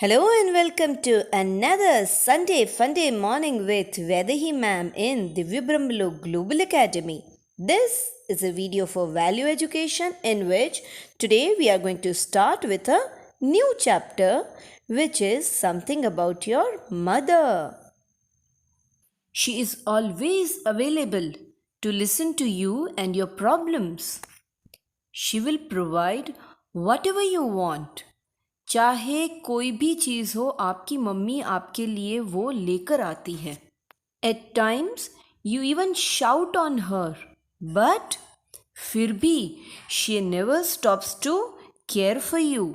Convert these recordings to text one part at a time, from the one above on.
Hello and welcome to another Sunday Funday morning with Vedahi ma'am in Divyabrahmalo Global Academy. This is a video for value education in which today we are going to start with a new chapter which is something about your mother. She is always available to listen to you and your problems. She will provide whatever you want. चाहे कोई भी चीज़ हो आपकी mummy आपके लिए वो लेकर आती है. At times you even shout on her but फिर भी she never stops to care for you.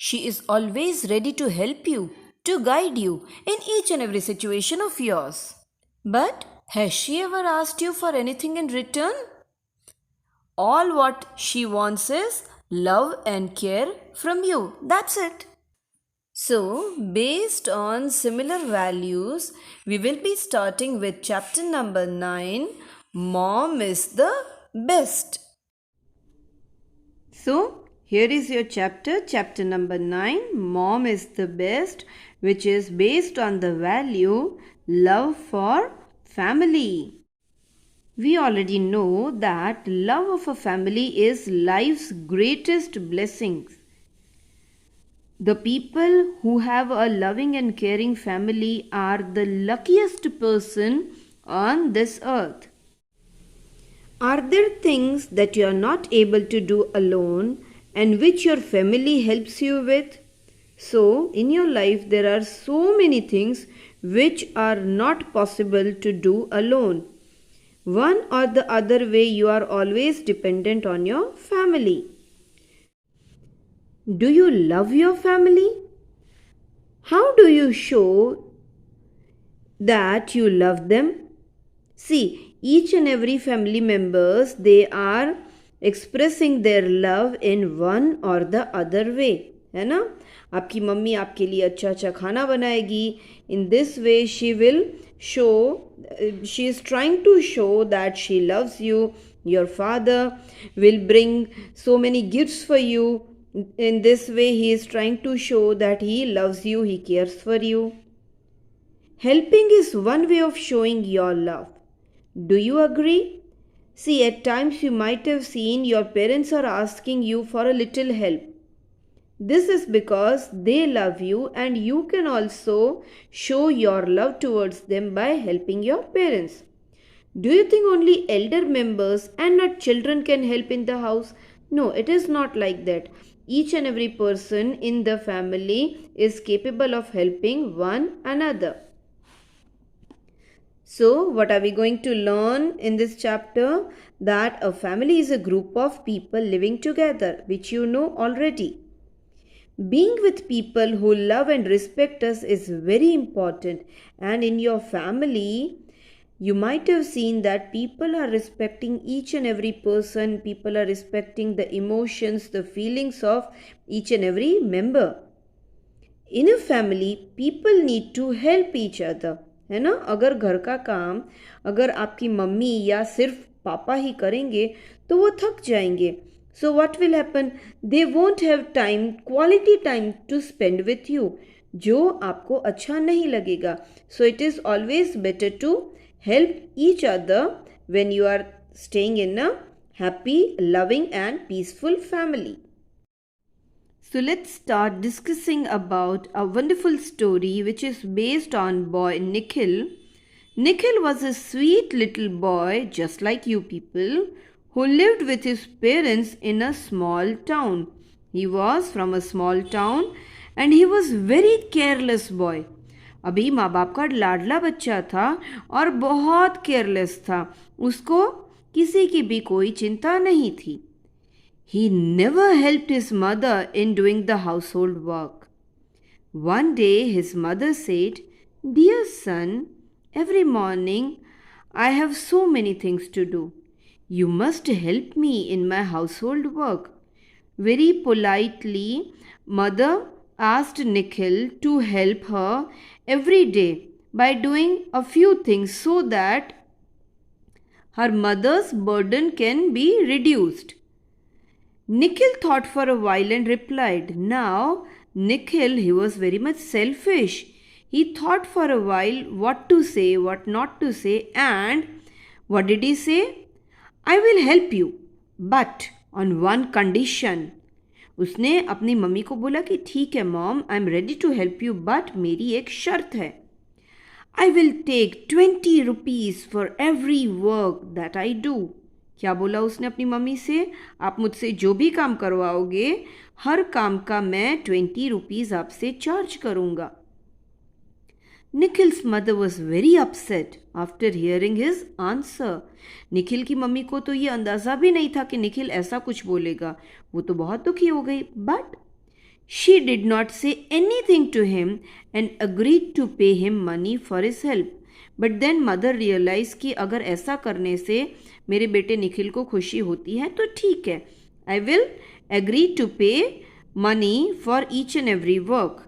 She is always ready to help you, to guide you in each and every situation of yours. But has she ever asked you for anything in return? All what she wants is love and care from you. That's it. So, based on similar values, we will be starting with chapter number 9, Mom is the Best. So, here is your chapter number 9, Mom is the Best, which is based on the value love for family. We already know that love of a family is life's greatest blessings. The people who have a loving and caring family are the luckiest person on this earth. Are there things that you are not able to do alone and which your family helps you with? So, in your life, there are so many things which are not possible to do alone. One or the other way, you are always dependent on your family. Do you love your family? How do you show that you love them? See, each and every family members, they are expressing their love in one or the other way. है ना? आपकी mummy आपके लिए अच्छा अच्छा खाना बनाएगी. In this way she will show, she is trying to show that she loves you. Your father will bring so many gifts for you. In this way he is trying to show that he loves you, he cares for you. Helping is one way of showing your love. Do you agree? See, at times you might have seen your parents are asking you for a little help. This is because they love you and you can also show your love towards them by helping your parents. Do you think only elder members and not children can help in the house? No, it is not like that. Each and every person in the family is capable of helping one another. So, what are we going to learn in this chapter? That a family is a group of people living together, which you know already. Being with people who love and respect us is very important, and in your family, you might have seen that people are respecting each and every person, people are respecting the emotions, the feelings of each and every member. In a family, people need to help each other. है ना? अगर घर का काम अगर आपकी mummy या सिर्फ पापा ही करेंगे तो वो थक जाएंगे. So what will happen? They won't have time, quality time to spend with you, जो आपको अच्छा नहीं लगेगा. So it is always better to help each other when you are staying in a happy, loving and peaceful family. So let's start discussing about a wonderful story which is based on boy Nikhil. Nikhil was a sweet little boy just like you people who lived with his parents in a small town. He was from a small town and he was very careless boy. अभी माँ बाप का लाडला बच्चा था और बहुत careless था. उसको किसी की भी कोई चिंता नहीं थी. He never helped his mother in doing the household work. One day his mother said, "Dear son, every morning I have so many things to do. You must help me in my household work." Very politely, mother asked Nikhil to help her every day by doing a few things so that her mother's burden can be reduced. Nikhil thought for a while and replied, "Now Nikhil, he was very much selfish. He thought for a while what to say, what not to say, and what did he say? I will help you, but on one condition. उसने अपनी mummy को बोला कि ठीक है mom, I am ready to help you, but मेरी एक शर्त है. I will take 20 rupees for every work that I do. क्या बोला उसने अपनी मम्मी से? आप मुझसे जो भी काम करवाओगे, हर काम का मैं 20 रुपीज़ आपसे चार्ज करूँगा. Nikhil's mother was very upset after hearing his answer. Nikhil की मम्मी को तो ये अंदाज़ा भी नहीं था कि निखिल ऐसा कुछ बोलेगा. वो तो बहुत दुखी हो गई. But she did not say anything to him and agreed to pay him money for his help. But then mother realized कि अगर ऐसा करने से मेरे बेटे निखिल को खुशी होती है तो ठीक है. I will agree to pay money for each and every work.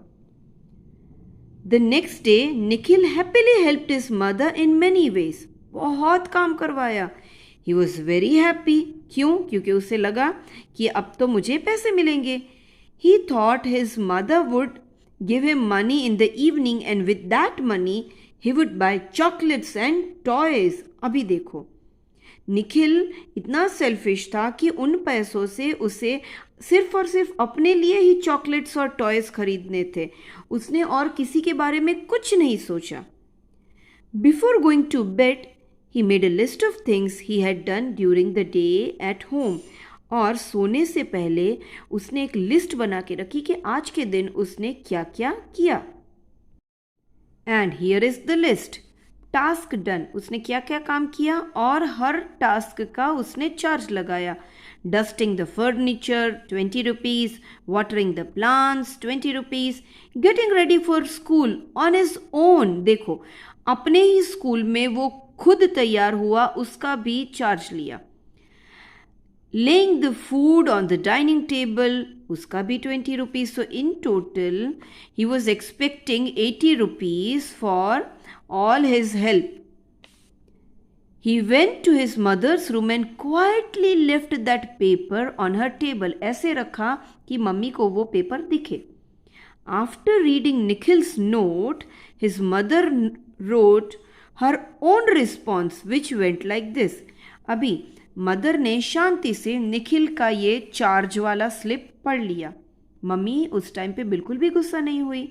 The next day, Nikhil happily helped his mother in many ways. बहुत काम करवाया. He was very happy. क्यों? क्योंकि उसे लगा कि अब तो मुझे पैसे मिलेंगे. He thought his mother would give him money in the evening and with that money he would buy chocolates and toys. अभी देखो, निखिल इतना सेल्फिश था कि उन पैसों से उसे सिर्फ और सिर्फ अपने लिए ही चॉकलेट्स और टॉयज खरीदने थे. उसने और किसी के बारे में कुछ नहीं सोचा. Before going to bed he made a list of things he had done during the day at home. और सोने से पहले उसने एक लिस्ट बना के रखी कि आज के दिन उसने क्या क्या किया. And here is the list. Task done, उसने क्या क्या काम किया और हर टास्क का उसने चार्ज लगाया. Dusting the furniture 20 rupees, watering the plants 20 rupees, getting ready for school on his own. देखो, अपने ही स्कूल में वो खुद तैयार हुआ, उसका भी चार्ज लिया. Laying the food on the dining table, उसका भी 20 rupees. So in total he was expecting 80 rupees for all his help. He went to his mother's room and quietly left that paper on her table. ऐसे रखा कि mummy को वो paper दिखे. After reading Nikhil's note, his mother wrote her own response which went like this. अभी mother ने शांति से निखिल का ये चार्ज वाला स्लिप पढ़ लिया. मम्मी उस टाइम पे बिल्कुल भी गुस्सा नहीं हुई.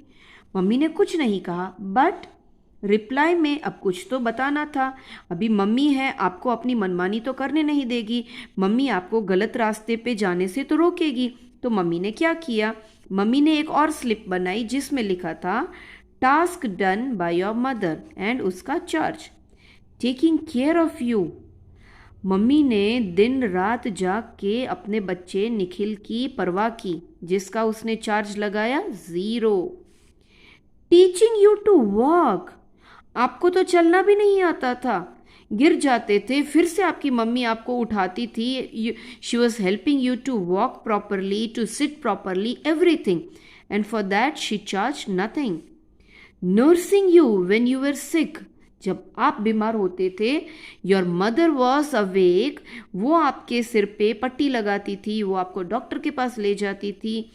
मम्मी ने कुछ नहीं कहा, बट रिप्लाई में अब कुछ तो बताना था. अभी मम्मी है, आपको अपनी मनमानी तो करने नहीं देगी. मम्मी आपको गलत रास्ते पे जाने से तो रोकेगी. तो मम्मी ने क्या किया? मम्मी ने एक और स्लिप बनाई जिसमें लिखा था task done by your mother and उसका charge. Taking care of you. मम्मी ने दिन रात जाग के अपने बच्चे निखिल की परवाह की, जिसका उसने चार्ज लगाया 0. Teaching you to walk. आपको तो चलना भी नहीं आता था, गिर जाते थे, फिर से आपकी मम्मी आपको उठाती थी. She was helping you to walk properly, to sit properly, everything, and for that she charge nothing. Nursing you when you were sick. जब आप बीमार होते थे, योर मदर वॉज अवेक. वो आपके सिर पे पट्टी लगाती थी, वो आपको डॉक्टर के पास ले जाती थी.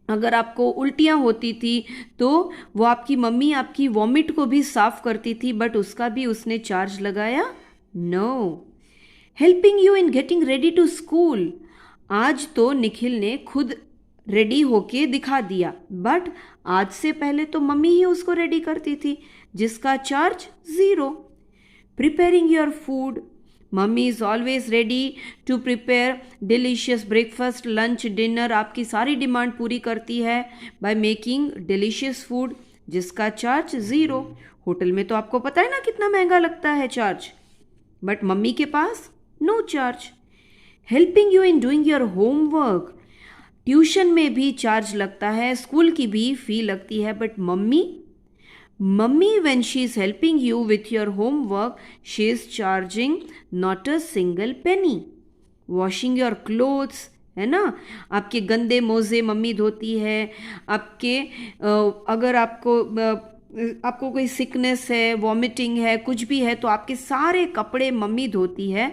अगर आपको उल्टियाँ होती थी तो वो आपकी मम्मी आपकी वॉमिट को भी साफ करती थी, बट उसका भी उसने चार्ज लगाया? No. Helping you in getting ready to school. आज तो निखिल ने खुद रेडी होके दिखा दिया, बट आज से पहले तो मम्मी ही उसको रेडी करती थी, जिसका charge 0. Preparing your food. Mummy is always ready to prepare delicious breakfast, lunch, dinner. आपकी सारी डिमांड पूरी करती है बाय मेकिंग डिलीशियस फूड, जिसका चार्ज 0. होटल में तो आपको पता है ना कितना महंगा लगता है चार्ज, बट मम्मी के पास no charge. Helping you in doing your homework. Tuition में भी चार्ज लगता है, स्कूल की भी फी लगती है, but Mummy, when she is helping you with your homework, she is charging not a single penny. Washing your clothes, है ना, आपके गंदे मोजे मम्मी धोती है. आपके अगर आपको कोई सिकनेस है, वॉमिटिंग है, कुछ भी है, तो आपके सारे कपड़े मम्मी धोती है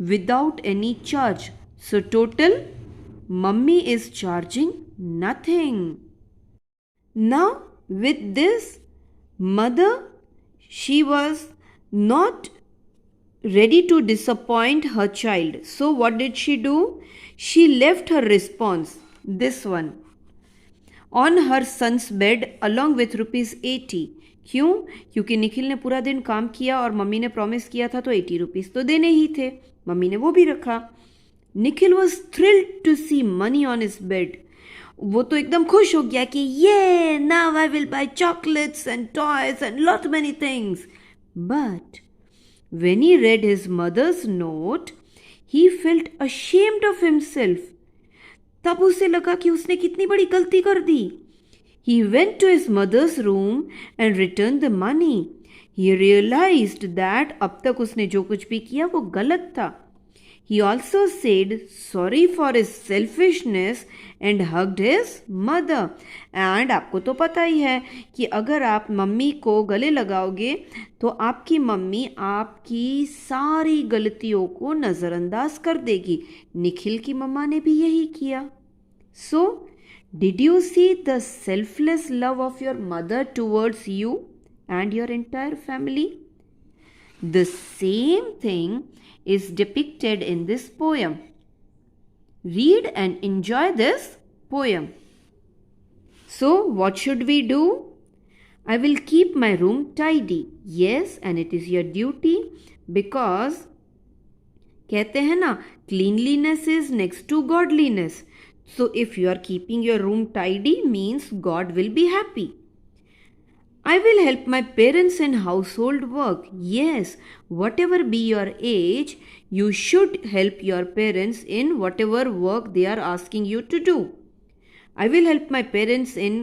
without any charge. So total Mummy is charging nothing. Now, with this, mother, she was not ready to disappoint her child. So, what did she do? She left her response, this one, on her son's bed along with ₹80. क्यों? क्योंकि निखिल ने पूरा दिन काम किया और mummy ने promise किया था तो ₹80 तो देने ही थे. मम्मी ने वो भी रखा. Nikhil was thrilled to see money on his bed. वो तो एकदम खुश हो गया कि ये now I will buy chocolates and toys and lot many things. But when he read his mother's note, he felt ashamed of himself. तब उसे लगा कि उसने कितनी बड़ी गलती कर दी. He went to his mother's room and returned the money. He realized that अब तक उसने जो कुछ भी किया वो गलत था. He also said sorry for his selfishness and hugged his mother. And आपको तो पता ही है कि अगर आप मम्मी को गले लगाओगे तो आपकी मम्मी आपकी सारी गलतियों को नज़रअंदाज कर देगी. निखिल की मम्मा ने भी यही किया. So, did you see the selfless love of your mother towards you and your entire family? The same thing is depicted in this poem. Read and enjoy this poem. So, what should we do? I will keep my room tidy. Yes, and it is your duty because कहते हैं ना, cleanliness is next to godliness. So, if you are keeping your room tidy means God will be happy. I will help my parents in household work. Yes, whatever be your age, you should help your parents in whatever work they are asking you to do. I will help my parents in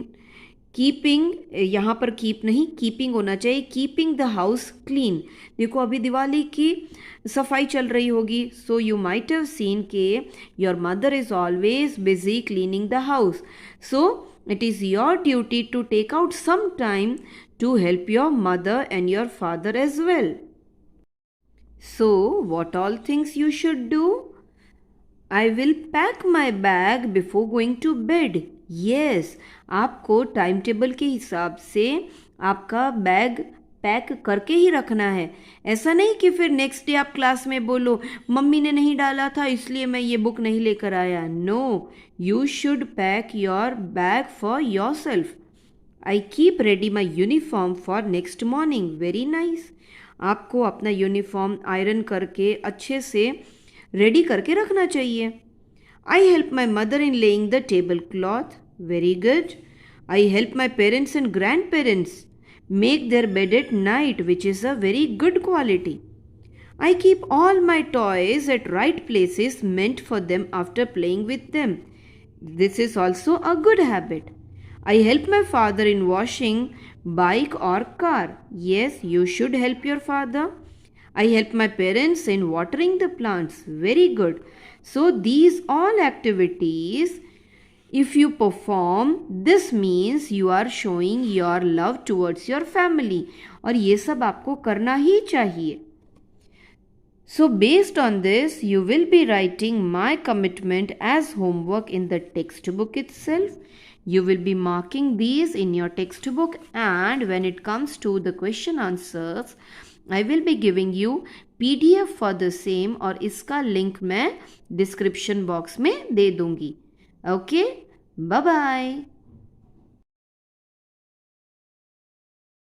keeping, यहाँ पर keep नहीं, keeping होना चाहिए, keeping the house clean. देखो अभी दिवाली की सफाई चल रही होगी. So you might have seen कि your mother is always busy cleaning the house. So it is your duty to take out some time to help your mother and your father as well. So, what all things you should do? I will pack my bag before going to bed. Yes, आपको time table के हिसाब से आपका bag pack करके ही रखना है. ऐसा नहीं कि फिर नेक्स्ट डे आप क्लास में बोलो मम्मी ने नहीं डाला था इसलिए मैं ये बुक नहीं लेकर आया. No, you should pack your bag for yourself. I keep ready my uniform for next morning. Very nice. आपको अपना यूनिफॉर्म आयरन करके अच्छे से रेडी करके रखना चाहिए. I help my mother in laying the table cloth. Very good. I help my parents and grand parents make their bed at night, which is a very good quality. I keep all my toys at right places meant for them after playing with them. This is also a good habit. I help my father in washing bike or car. Yes, you should help your father. I help my parents in watering the plants. Very good. So these all activities, if you perform, this means you are showing your love towards your family. और ये सब आपको करना ही चाहिए. So based on this, you will be writing my commitment as homework in the textbook itself. You will be marking these in your textbook, and when it comes to the question answers, I will be giving you PDF for the same और इसका link मैं description box में दे दूंगी. Okay, bye bye.